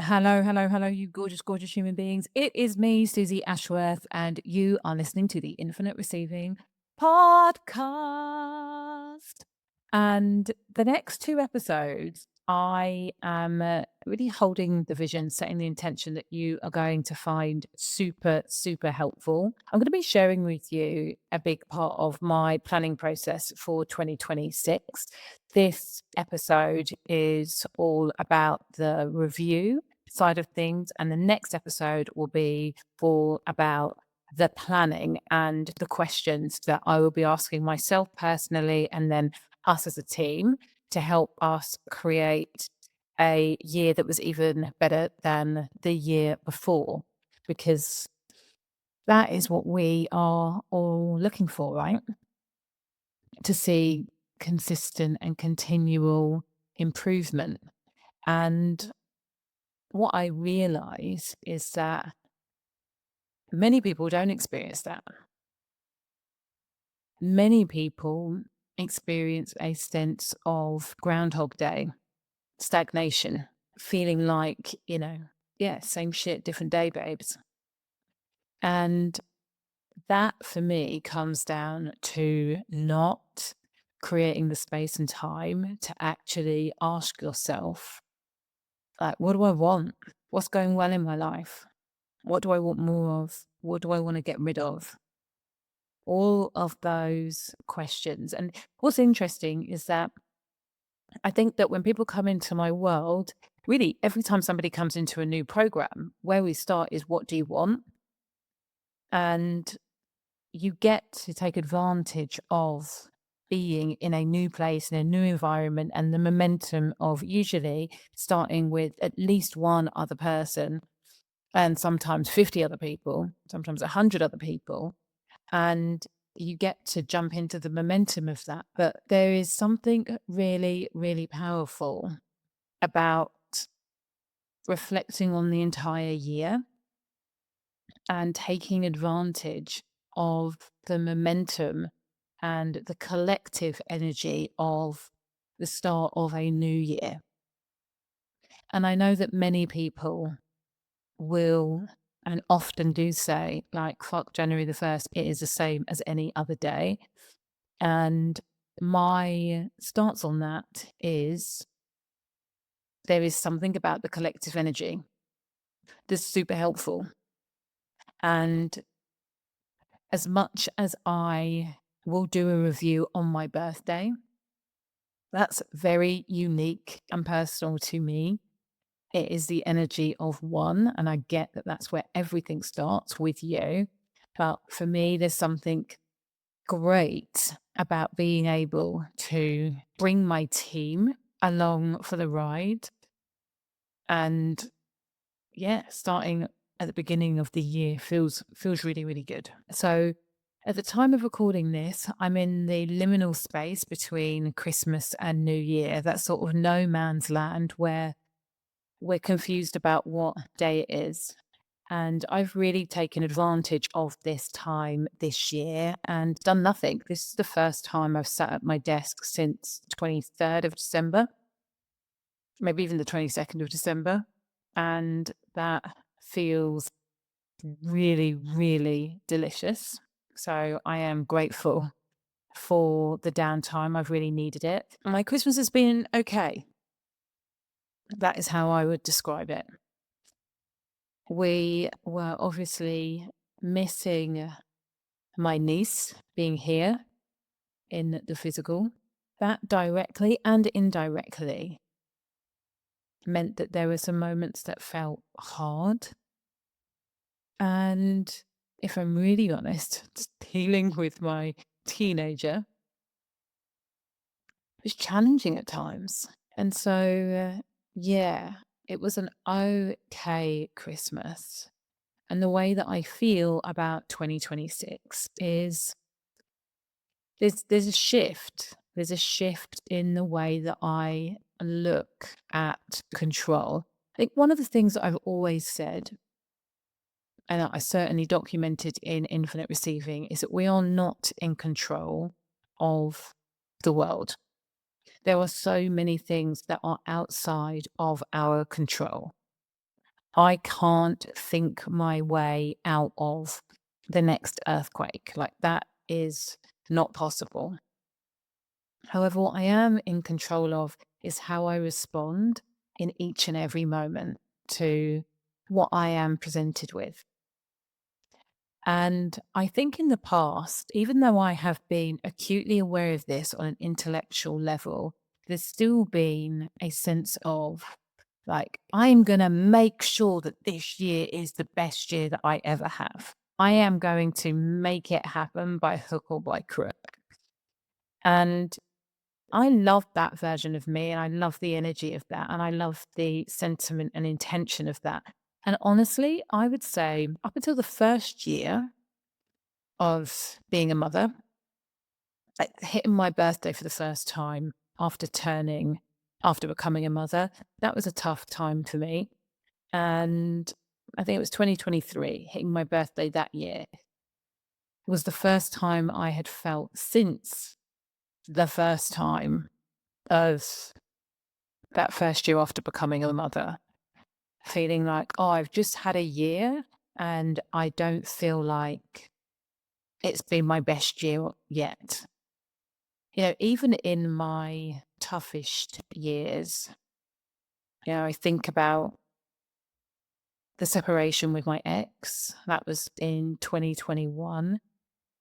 Hello, hello, hello, you gorgeous, gorgeous human beings. It is me, Suzy Ashworth, and you are listening to the Infinite Receiving podcast. And the next two episodes, I am really holding the vision, setting the intention that you are going to find super, super helpful. I'm going to be sharing with you a big part of my planning process for 2026. This episode is all about the review side of things, and the next episode will be all about the planning and the questions that I will be asking myself personally and then us as a team to help us create a year that was even better than the year before, because that is what we are all looking for, right? To see consistent and continual improvement. And what I realize is that many people don't experience that. Many people experience a sense of Groundhog Day, stagnation, feeling like, yeah, same shit, different day, babes. And that for me comes down to not creating the space and time to actually ask yourself, like, what do I want? What's going well in my life? What do I want more of? What do I want to get rid of? All of those questions. And what's interesting is that I think that when people come into my world, really every time somebody comes into a new program, where we start is, what do you want? And you get to take advantage of being in a new place, in a new environment, and the momentum of usually starting with at least one other person, and sometimes 50 other people, sometimes 100 other people. And you get to jump into the momentum of that. But there is something really, really powerful about reflecting on the entire year and taking advantage of the momentum and the collective energy of the start of a new year. And I know that many people will and often do say, like, fuck January the 1st, it is the same as any other day. And my stance on that is there is something about the collective energy that's super helpful. And as much as I will do a review on my birthday, that's very unique and personal to me. It is the energy of one, and I get that that's where everything starts with you. But for me, there's something great about being able to bring my team along for the ride. And yeah, starting at the beginning of the year feels really, really good. So at the time of recording this, I'm in the liminal space between Christmas and New Year, that sort of no man's land where we're confused about what day it is. And I've really taken advantage of this time this year and done nothing. This is the first time I've sat at my desk since 23rd of December, maybe even the 22nd of December. And that feels really, really delicious. So I am grateful for the downtime. I've really needed it. My Christmas has been okay. That is how I would describe it. We were obviously missing my niece being here in the physical. That directly and indirectly meant that there were some moments that felt hard. And if I'm really honest, dealing with my teenager was challenging at times. And so, yeah, it was an okay Christmas. And the way that I feel about 2026 is there's a shift. There's a shift in the way that I look at control. I think one of the things that I've always said, and I certainly documented in Infinite Receiving, is that we are not in control of the world. There are so many things that are outside of our control. I can't think my way out of the next earthquake. Like, that is not possible. However, what I am in control of is how I respond in each and every moment to what I am presented with. And I think in the past, even though I have been acutely aware of this on an intellectual level, there's still been a sense of, like, I'm going to make sure that this year is the best year that I ever have. I am going to make it happen by hook or by crook. And I love that version of me, and I love the energy of that, and I love the sentiment and intention of that. And honestly, I would say up until the first year of being a mother, like hitting my birthday for the first time after becoming a mother, that was a tough time for me. And I think it was 2023, hitting my birthday that year was the first time I had felt since the first time of that first year after becoming a mother, feeling like, oh, I've just had a year and I don't feel like it's been my best year yet. Even in my toughest years, I think about the separation with my ex. That was in 2021.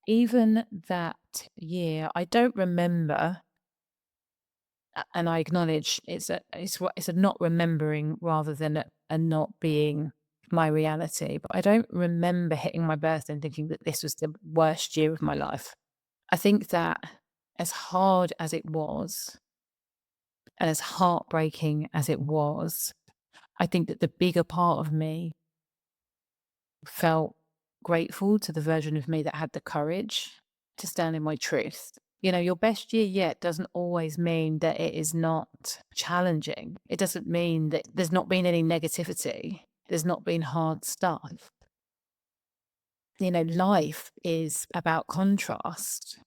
Even that year, I don't remember, and I acknowledge it's a not remembering rather than a not being my reality. But I don't remember hitting my birthday and thinking that this was the worst year of my life. I think that as hard as it was, and as heartbreaking as it was, I think that the bigger part of me felt grateful to the version of me that had the courage to stand in my truth. Your best year yet doesn't always mean that it is not challenging. It doesn't mean that there's not been any negativity. There's not been hard stuff. Life is about contrast.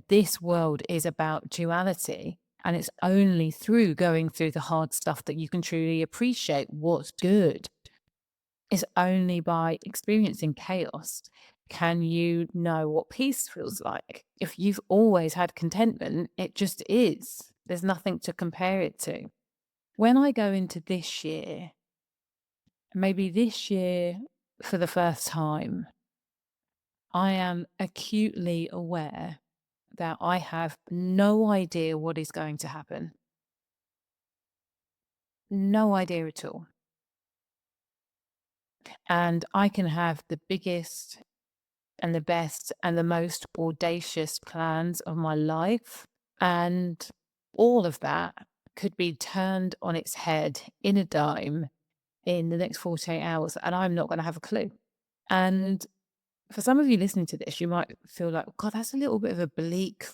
This world is about duality. And it's only through going through the hard stuff that you can truly appreciate what's good. It's only by experiencing chaos can you know what peace feels like. If you've always had contentment, it just is. There's nothing to compare it to. When I go into this year, maybe this year for the first time, I am acutely aware that I have no idea what is going to happen. No idea at all. And I can have the biggest and the best and the most audacious plans of my life. And all of that could be turned on its head in a dime in the next 48 hours. And I'm not going to have a clue. And for some of you listening to this, you might feel like, God, that's a little bit of a bleak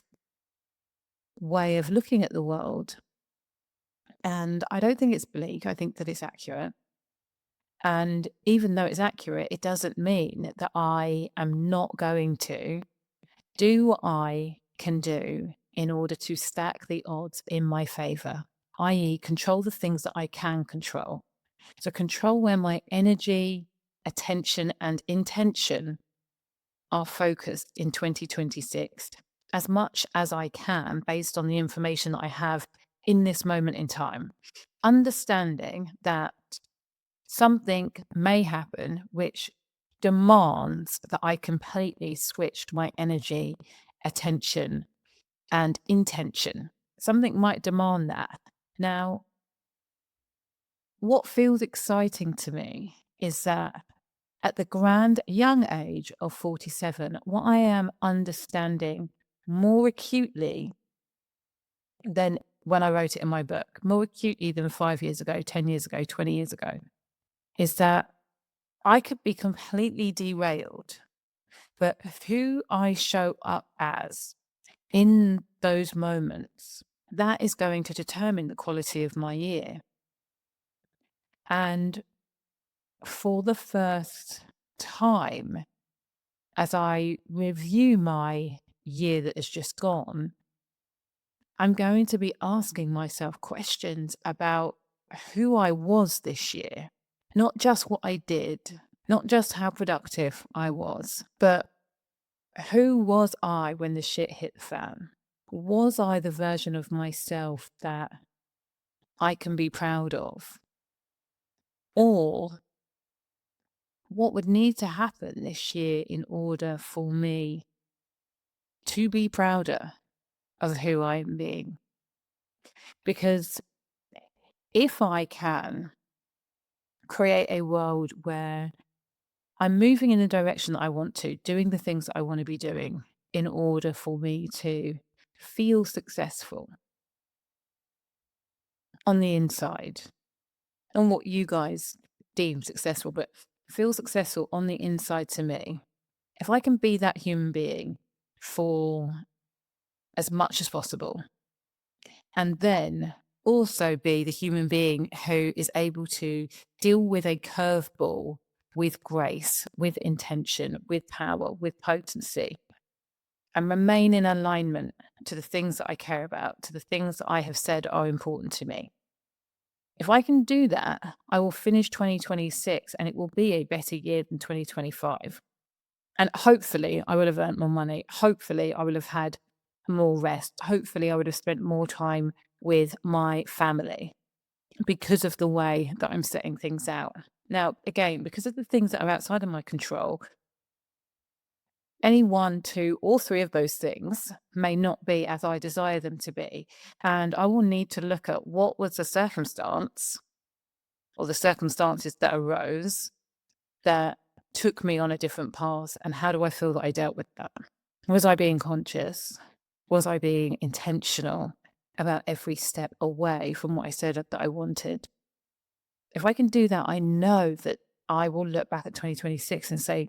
way of looking at the world. And I don't think it's bleak. I think that it's accurate. And even though it's accurate, it doesn't mean that I am not going to do what I can do in order to stack the odds in my favor, i.e., control the things that I can control. So, control where my energy, attention, and intention are focused in 2026 as much as I can based on the information that I have in this moment in time. Understanding that something may happen which demands that I completely switch my energy, attention, and intention. Something might demand that. Now, what feels exciting to me is that at the grand young age of 47, what I am understanding more acutely than when I wrote it in my book, more acutely than 5 years ago, 10 years ago, 20 years ago, is that I could be completely derailed, but who I show up as in those moments, that is going to determine the quality of my year. And for the first time, as I review my year that has just gone, I'm going to be asking myself questions about who I was this year. Not just what I did, not just how productive I was, but who was I when the shit hit the fan? Was I the version of myself that I can be proud of? Or what would need to happen this year in order for me to be prouder of who I am being? Because if I can create a world where I'm moving in the direction that I want to, doing the things that I want to be doing in order for me to feel successful on the inside, on what you guys deem successful, but feel successful on the inside to me. If I can be that human being for as much as possible, and then also be the human being who is able to deal with a curveball with grace, with intention, with power, with potency, and remain in alignment to the things that I care about, to the things that I have said are important to me. If I can do that, I will finish 2026 and it will be a better year than 2025. And hopefully, I will have earned more money. Hopefully, I will have had more rest. Hopefully, I would have spent more time with my family because of the way that I'm setting things out. Now, again, because of the things that are outside of my control, any one, two, or three of those things may not be as I desire them to be. And I will need to look at what was the circumstance or the circumstances that arose that took me on a different path, and how do I feel that I dealt with that? Was I being conscious? Was I being intentional about every step away from what I said that I wanted? If I can do that, I know that I will look back at 2026 and say,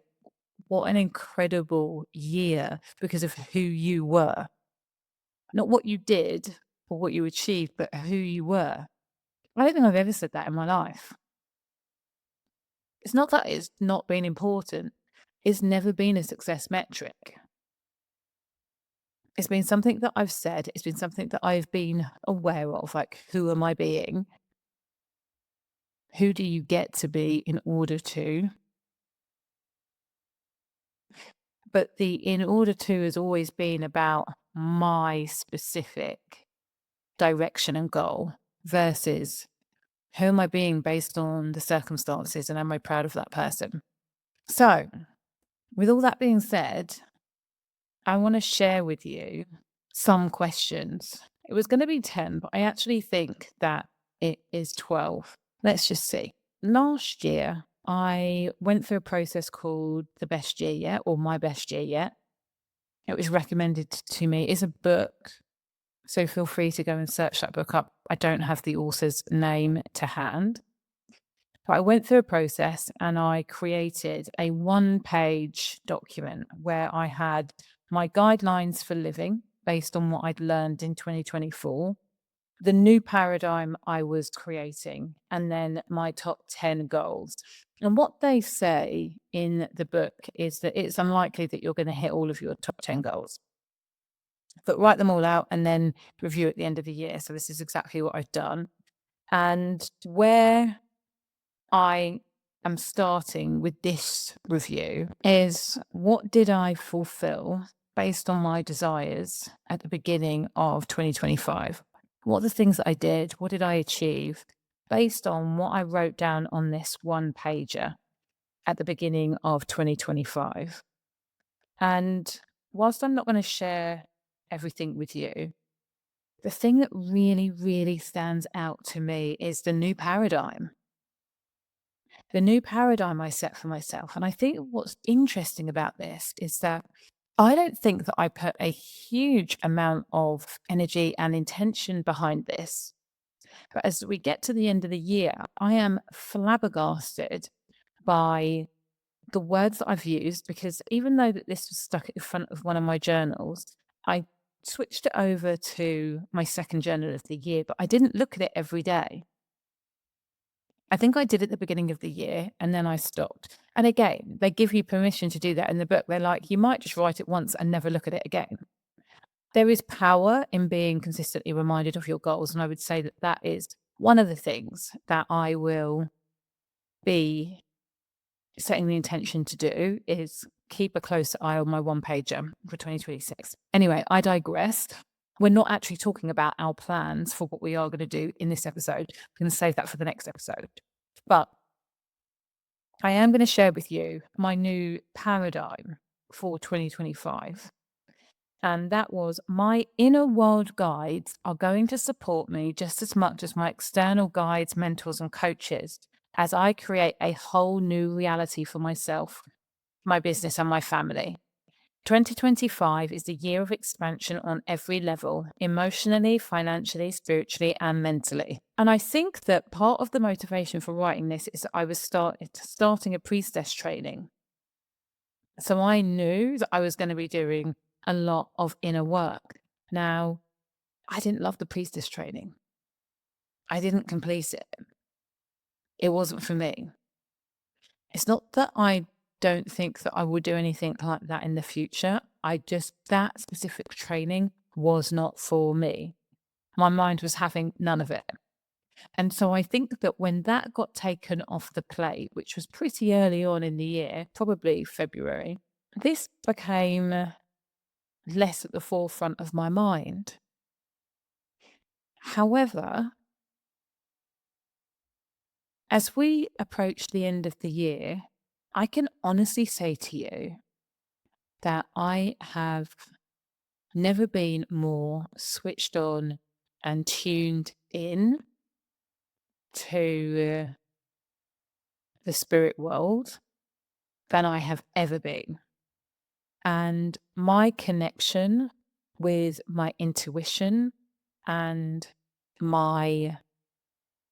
what an incredible year because of who you were. Not what you did or what you achieved, but who you were. I don't think I've ever said that in my life. It's not that it's not been important. It's never been a success metric. It's been something that I've said. It's been something that I've been aware of. Like, who am I being? Who do you get to be in order to? But the in order to has always been about my specific direction and goal versus who am I being based on the circumstances and am I proud of that person? So, with all that being said, I want to share with you some questions. It was going to be 10, but I actually think that it is 12. Let's just see. Last year, I went through a process called The Best Year Yet or My Best Year Yet. It was recommended to me. It's a book, so feel free to go and search that book up. I don't have the author's name to hand. But I went through a process and I created a one-page document where I had my guidelines for living based on what I'd learned in 2024, the new paradigm I was creating, and then my top 10 goals. And what they say in the book is that it's unlikely that you're going to hit all of your top 10 goals, but write them all out and then review at the end of the year. So this is exactly what I've done. And where I am starting with this review is, what did I fulfill based on my desires at the beginning of 2025? What are the things that I did? What did I achieve based on what I wrote down on this one pager at the beginning of 2025? And whilst I'm not going to share everything with you, the thing that really, really stands out to me is the new paradigm. The new paradigm I set for myself. And I think what's interesting about this is that I don't think that I put a huge amount of energy and intention behind this. But as we get to the end of the year, I am flabbergasted by the words that I've used, because even though that this was stuck at the front of one of my journals, I switched it over to my second journal of the year, but I didn't look at it every day. I think I did at the beginning of the year and then I stopped. And again, they give you permission to do that in the book. They're like, you might just write it once and never look at it again. There is power in being consistently reminded of your goals. And I would say that that is one of the things that I will be setting the intention to do is keep a close eye on my one pager for 2026. Anyway, I digress. We're not actually talking about our plans for what we are going to do in this episode. I'm going to save that for the next episode. But I am going to share with you my new paradigm for 2025. And that was, my inner world guides are going to support me just as much as my external guides, mentors, and coaches as I create a whole new reality for myself, my business, and my family. 2025 is the year of expansion on every level, emotionally, financially, spiritually, and mentally. And I think that part of the motivation for writing this is that I was starting a priestess training. So I knew that I was going to be doing a lot of inner work. Now, I didn't love the priestess training. I didn't complete it. It wasn't for me. It's not that I don't think that I would do anything like that in the future. That specific training was not for me. My mind was having none of it. And so I think that when that got taken off the plate, which was pretty early on in the year, probably February, this became less at the forefront of my mind. However, as we approach the end of the year, I can honestly say to you that I have never been more switched on and tuned in to the spirit world than I have ever been. And my connection with my intuition and my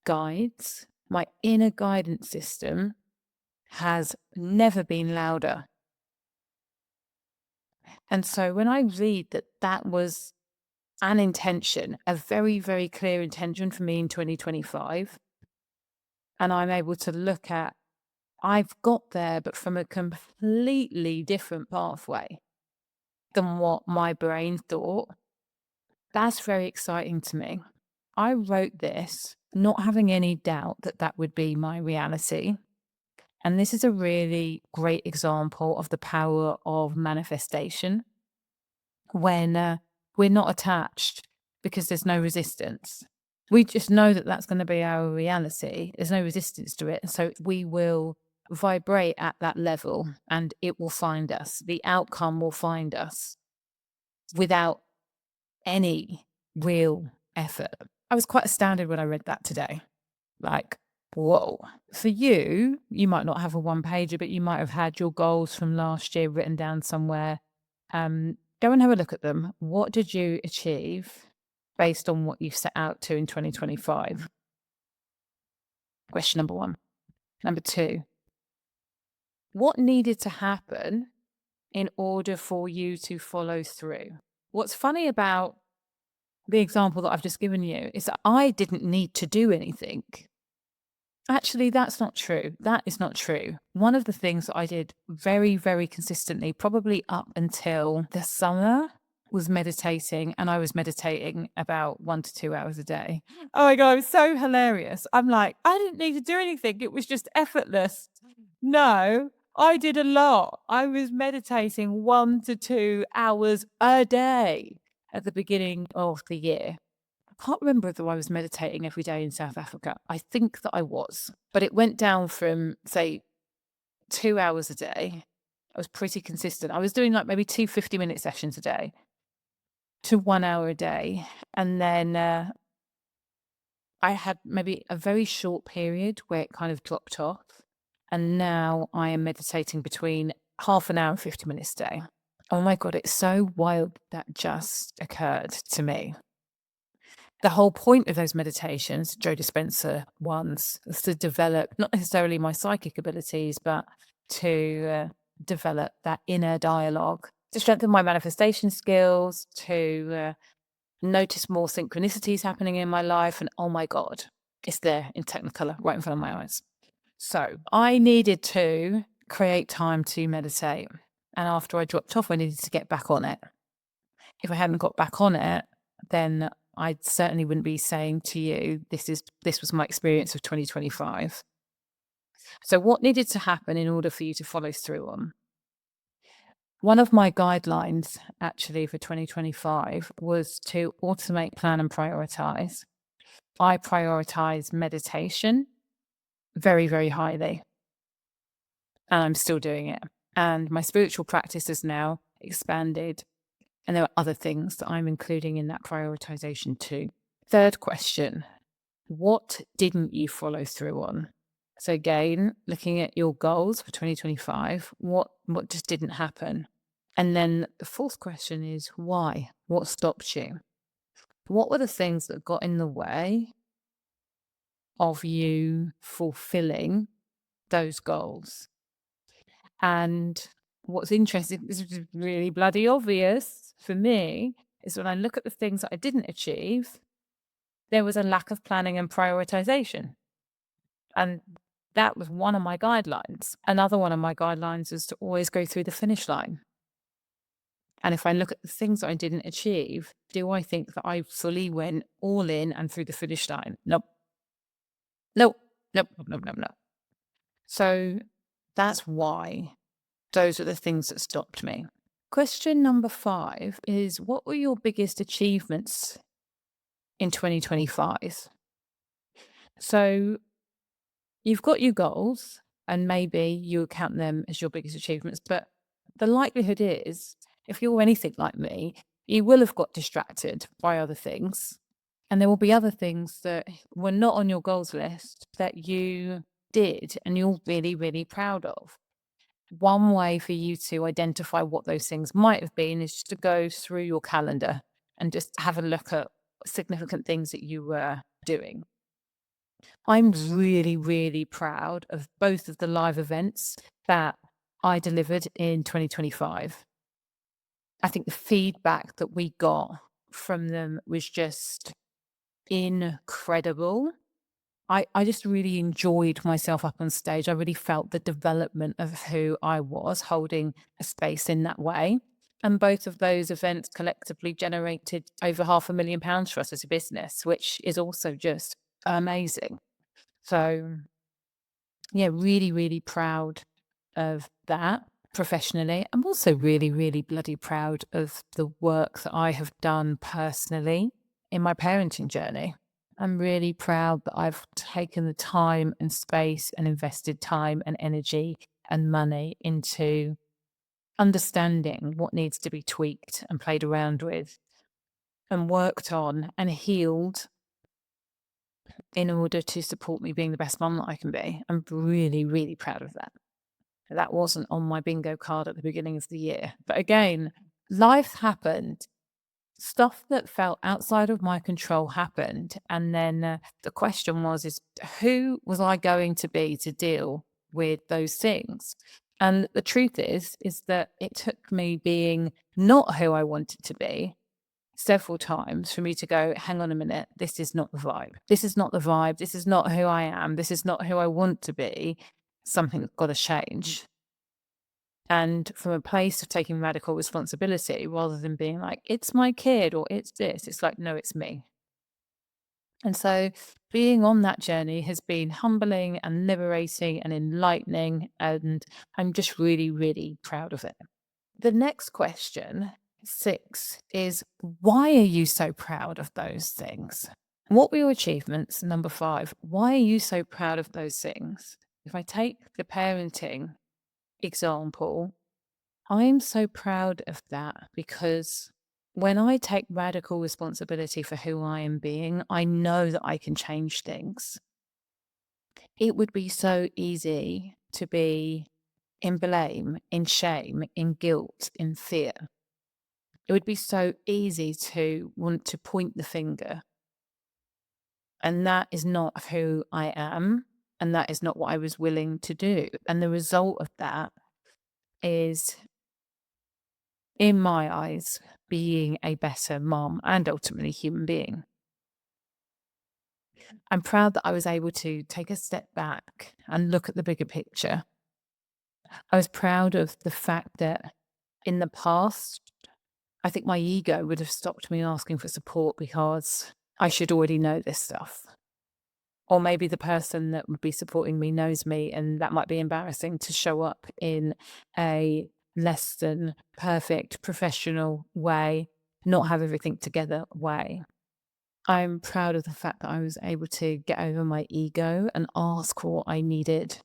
guides, my inner guidance system, has never been louder. And so when I read that that was an intention, a very, very clear intention for me in 2025, and I'm able to look at, I've got there, but from a completely different pathway than what my brain thought, that's very exciting to me. I wrote this not having any doubt that that would be my reality. And this is a really great example of the power of manifestation when we're not attached because there's no resistance. We just know that that's going to be our reality. There's no resistance to it. And so we will vibrate at that level and it will find us. The outcome will find us without any real effort. I was quite astounded when I read that today. Like, whoa. For you, you might not have a one pager, but you might have had your goals from last year written down somewhere. Go and have a look at them. What did you achieve based on what you set out to in 2025? Question number one. Number two, what needed to happen in order for you to follow through? What's funny about the example that I've just given you is that I didn't need to do anything. Actually, that's not true. That is not true. One of the things that I did very, very consistently, probably up until the summer, was meditating. And I was meditating about 1 to 2 hours a day. Oh my God, it was so hilarious. I'm like, I didn't need to do anything. It was just effortless. No, I did a lot. I was meditating 1 to 2 hours a day at the beginning of the year. I can't remember whether I was meditating every day in South Africa. I think that I was, but it went down from, say, 2 hours a day. I was pretty consistent. I was doing like maybe 2 50-minute sessions a day to 1 hour a day. And then I had maybe a very short period where it kind of dropped off. And now I am meditating between half an hour and 50 minutes a day. Oh my God, it's so wild that just occurred to me. The whole point of those meditations, Joe Dispenza ones, is to develop not necessarily my psychic abilities, but to develop that inner dialogue, to strengthen my manifestation skills, to notice more synchronicities happening in my life. And oh my God, it's there in Technicolor right in front of my eyes. So I needed to create time to meditate. And after I dropped off, I needed to get back on it. If I hadn't got back on it, then I certainly wouldn't be saying to you, this was my experience of 2025. So, what needed to happen in order for you to follow through on? One of my guidelines actually for 2025 was to automate, plan, and prioritize. I prioritize meditation very, very highly, and I'm still doing it. And my spiritual practice has now expanded, and there are other things that I'm including in that prioritization too. Third question: what didn't you follow through on? So again, looking at your goals for 2025, what just didn't happen? And then the fourth question is why? What stopped you? What were the things that got in the way of you fulfilling those goals? And what's interesting, this is really bloody obvious for me, is when I look at the things that I didn't achieve, there was a lack of planning and prioritization. And that was one of my guidelines. Another one of my guidelines is to always go through the finish line. And if I look at the things that I didn't achieve, do I think that I fully went all in and through the finish line? Nope. Nope. Nope. Nope. Nope. Nope. Nope. So that's why those are the things that stopped me. Question number 5 is, what were your biggest achievements in 2025? So you've got your goals, and maybe you count them as your biggest achievements, but the likelihood is, if you're anything like me, you will have got distracted by other things. And there will be other things that were not on your goals list that you did and you're really, really proud of. One way for you to identify what those things might have been is just to go through your calendar and just have a look at significant things that you were doing. I'm really, really proud of both of the live events that I delivered in 2025. I think the feedback that we got from them was just incredible. I just really enjoyed myself up on stage. I really felt the development of who I was, holding a space in that way. And both of those events collectively generated over £500,000 for us as a business, which is also just amazing. So, yeah, really, really proud of that professionally. I'm also really, really bloody proud of the work that I have done personally in my parenting journey. I'm really proud that I've taken the time and space and invested time and energy and money into understanding what needs to be tweaked and played around with and worked on and healed in order to support me being the best mum that I can be. I'm really, really proud of that. That wasn't on my bingo card at the beginning of the year. But again, life happened. Stuff that felt outside of my control happened. And then the question is who was I going to be to deal with those things? And the truth is that it took me being not who I wanted to be several times for me to go, hang on a minute, this is not the vibe. This is not the vibe. This is not who I am. This is not who I want to be. Something's got to change. And from a place of taking radical responsibility, rather than being like, it's my kid or it's this, it's like, no, it's me. And so being on that journey has been humbling and liberating and enlightening. And I'm just really, really proud of it. The next question, 6, is why are you so proud of those things? What were your achievements? Number 5, why are you so proud of those things? If I take the parenting example, I'm so proud of that because when I take radical responsibility for who I am being, I know that I can change things. It would be so easy to be in blame, in shame, in guilt, in fear. It would be so easy to want to point the finger. And that is not who I am. And that is not what I was willing to do. And the result of that is, in my eyes, being a better mom and ultimately human being. I'm proud that I was able to take a step back and look at the bigger picture. I was proud of the fact that in the past, I think my ego would have stopped me asking for support because I should already know this stuff. Or maybe the person that would be supporting me knows me, and that might be embarrassing to show up in a less than perfect professional way, not have everything together way. I'm proud of the fact that I was able to get over my ego and ask for what I needed.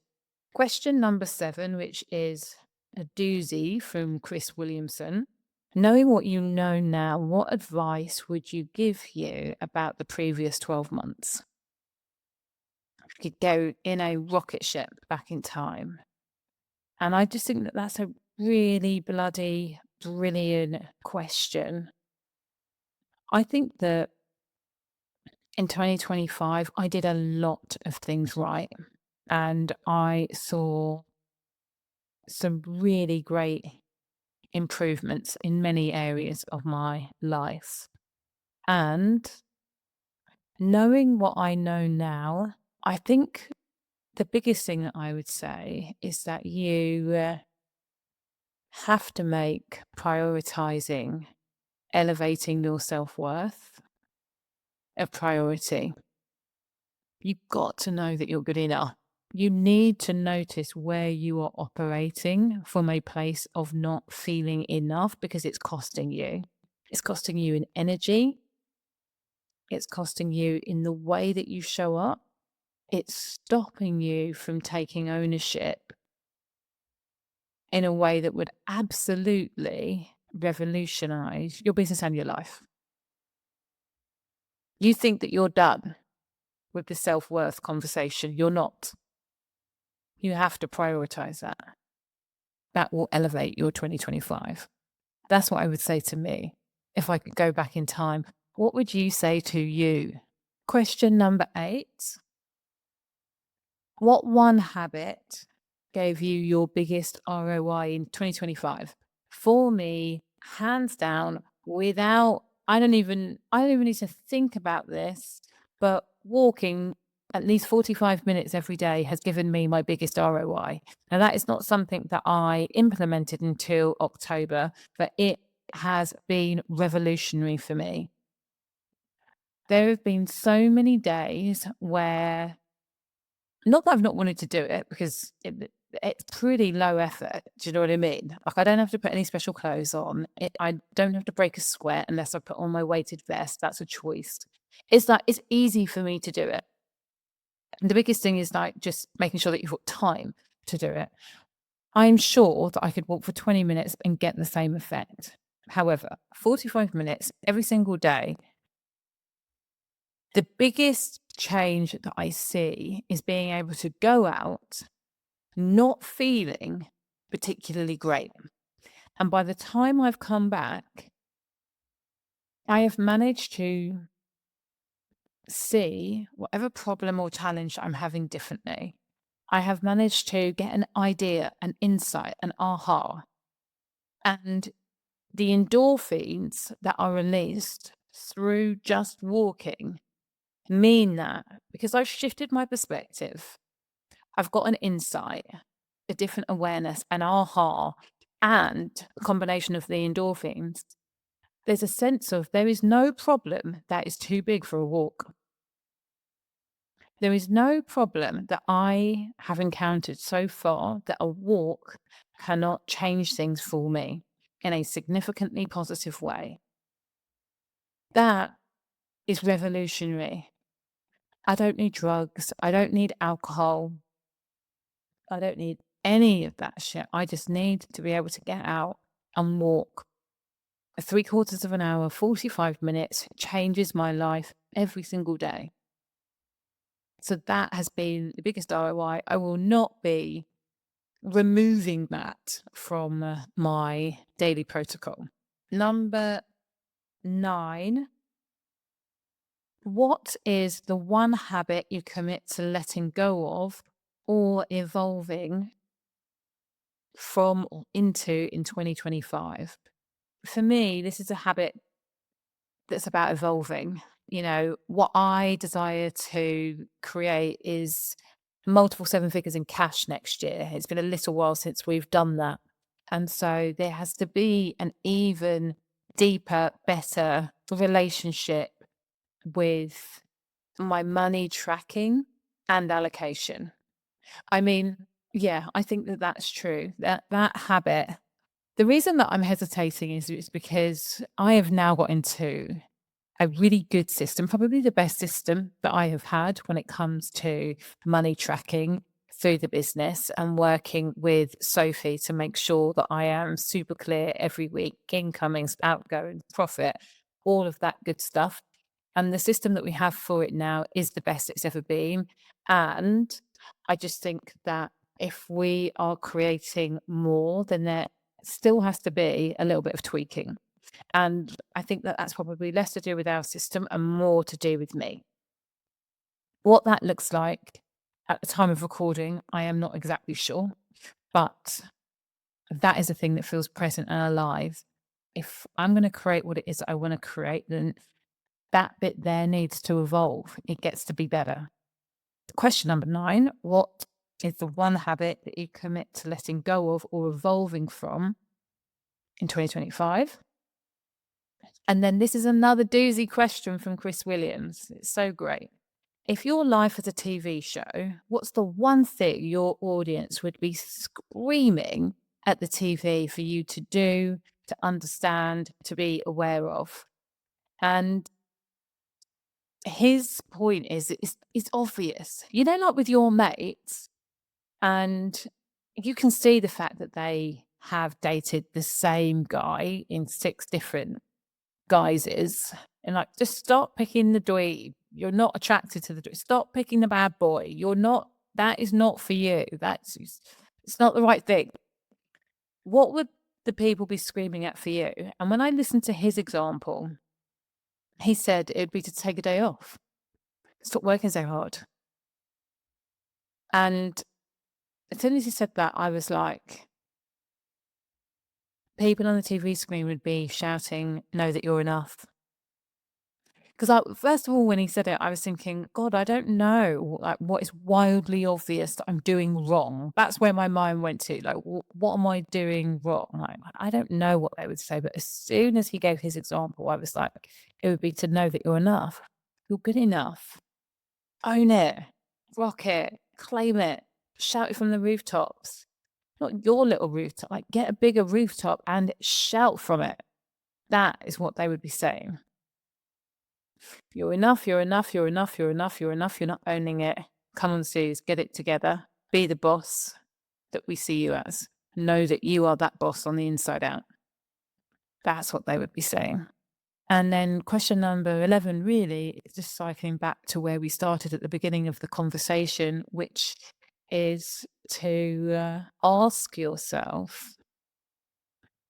Question number 7, which is a doozy from Chris Williamson. Knowing what you know now, what advice would you give you about the previous 12 months? You could go in a rocket ship back in time. And I just think that that's a really bloody brilliant question. I think that in 2025, I did a lot of things right. And I saw some really great improvements in many areas of my life. And knowing what I know now, I think the biggest thing that I would say is that you have to make prioritizing, elevating your self worth a priority. You've got to know that you're good enough. You need to notice where you are operating from a place of not feeling enough because it's costing you. It's costing you in energy. It's costing you in the way that you show up. It's stopping you from taking ownership in a way that would absolutely revolutionize your business and your life. You think that you're done with the self-worth conversation. You're not. You have to prioritize that. That will elevate your 2025. That's what I would say to me. If I could go back in time, what would you say to you? Question number 8. What one habit gave you your biggest ROI in 2025? For me, hands down, without I don't even need to think about this, but walking at least 45 minutes every day has given me my biggest ROI. Now that is not something that I implemented until October, but it has been revolutionary for me. There have been so many days where not that I've not wanted to do it because it's pretty low effort. Do you know what I mean? Like I don't have to put any special clothes on. I don't have to break a sweat unless I put on my weighted vest. That's a choice. It's like it's easy for me to do it. And the biggest thing is like just making sure that you've got time to do it. I'm sure that I could walk for 20 minutes and get the same effect. However, 45 minutes every single day, the biggest change that I see is being able to go out not feeling particularly great. And by the time I've come back, I have managed to see whatever problem or challenge I'm having differently. I have managed to get an idea, an insight, an aha. And the endorphins that are released through just walking mean that because I've shifted my perspective, I've got an insight, a different awareness, an aha, and a combination of the endorphins. There's a sense of there is no problem that is too big for a walk. There is no problem that I have encountered so far that a walk cannot change things for me in a significantly positive way. That is revolutionary. I don't need drugs. I don't need alcohol. I don't need any of that shit. I just need to be able to get out and walk. 3/4 of an hour, 45 minutes changes my life every single day. So that has been the biggest ROI. I will not be removing that from my daily protocol. Number 9. What is the one habit you commit to letting go of or evolving from or into in 2025? For me, this is a habit that's about evolving. You know, what I desire to create is multiple 7 figures in cash next year. It's been a little while since we've done that. And so there has to be an even deeper, better relationship with my money tracking and allocation. I mean, yeah, I think that that's true. That habit. The reason that I'm hesitating is because I have now got into a really good system, probably the best system that I have had when it comes to money tracking through the business and working with Sophie to make sure that I am super clear every week, incomings, outgoings, profit, all of that good stuff. And the system that we have for it now is the best it's ever been. And I just think that if we are creating more, then there still has to be a little bit of tweaking. And I think that that's probably less to do with our system and more to do with me. What that looks like at the time of recording, I am not exactly sure, but that is a thing that feels present and alive. If I'm going to create what it is that I want to create, then that bit there needs to evolve. It gets to be better. Question number 9, what is the one habit that you commit to letting go of or evolving from in 2025? And then this is another doozy question from Chris Williams. It's so great. If your life is a TV show, what's the one thing your audience would be screaming at the TV for you to do, to understand, to be aware of? And his point is it's obvious. You know, like with your mates, and you can see the fact that they have dated the same guy in 6 different guises, and like, just stop picking the dweeb. You're not attracted to the dweeb. Stop picking the bad boy. You're not, that is not for you. It's not the right thing. What would the people be screaming at for you? And when I listened to his example, he said it would be to take a day off, stop working so hard. And as soon as he said that, I was like, people on the TV screen would be shouting, know that you're enough. Because first of all, when he said it, I was thinking, God, I don't know, like, what is wildly obvious that I'm doing wrong. That's where my mind went to. Like, what am I doing wrong? Like, I don't know what they would say. But as soon as he gave his example, I was like, it would be to know that you're enough. You're good enough. Own it. Rock it. Claim it. Shout it from the rooftops. Not your little rooftop. Like, get a bigger rooftop and shout from it. That is what they would be saying. You're enough, you're enough, you're enough, you're enough, you're enough, you're not owning it. Come on, Suze, get it together. Be the boss that we see you as. Know that you are that boss on the inside out. That's what they would be saying. And then question number 11 really is just cycling back to where we started at the beginning of the conversation, which is to ask yourself,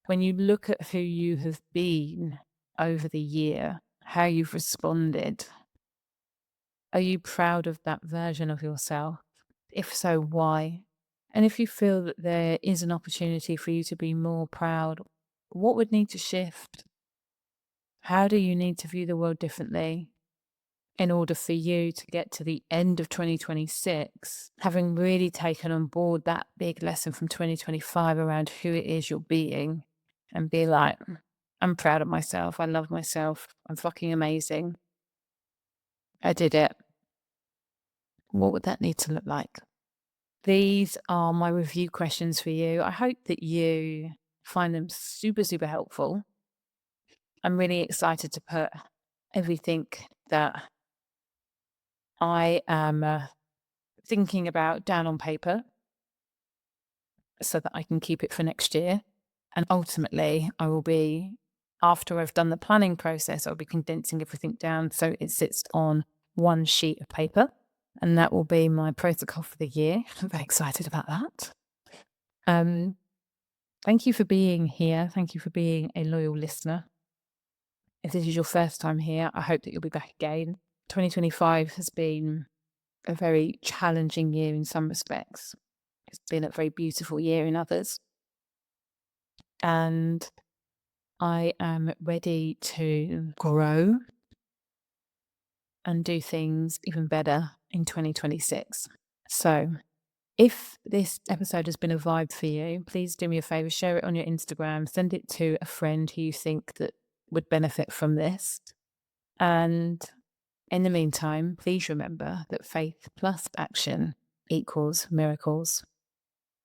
when you look at who you have been over the year, how you've responded, are you proud of that version of yourself? If so, why? And if you feel that there is an opportunity for you to be more proud, what would need to shift? How do you need to view the world differently in order for you to get to the end of 2026, having really taken on board that big lesson from 2025 around who it is you're being, and be like, I'm proud of myself. I love myself. I'm fucking amazing. I did it. What would that need to look like? These are my review questions for you. I hope that you find them super, super helpful. I'm really excited to put everything that I am thinking about down on paper so that I can keep it for next year. And ultimately, I will be, after I've done the planning process, I'll be condensing everything down so it sits on one sheet of paper. And that will be my protocol for the year. I'm very excited about that. Thank you for being here. Thank you for being a loyal listener. If this is your first time here, I hope that you'll be back again. 2025 has been a very challenging year in some respects. It's been a very beautiful year in others. And I am ready to grow and do things even better in 2026. So if this episode has been a vibe for you, please do me a favor, share it on your Instagram, send it to a friend who you think that would benefit from this. And In the meantime, please remember that faith plus action equals miracles.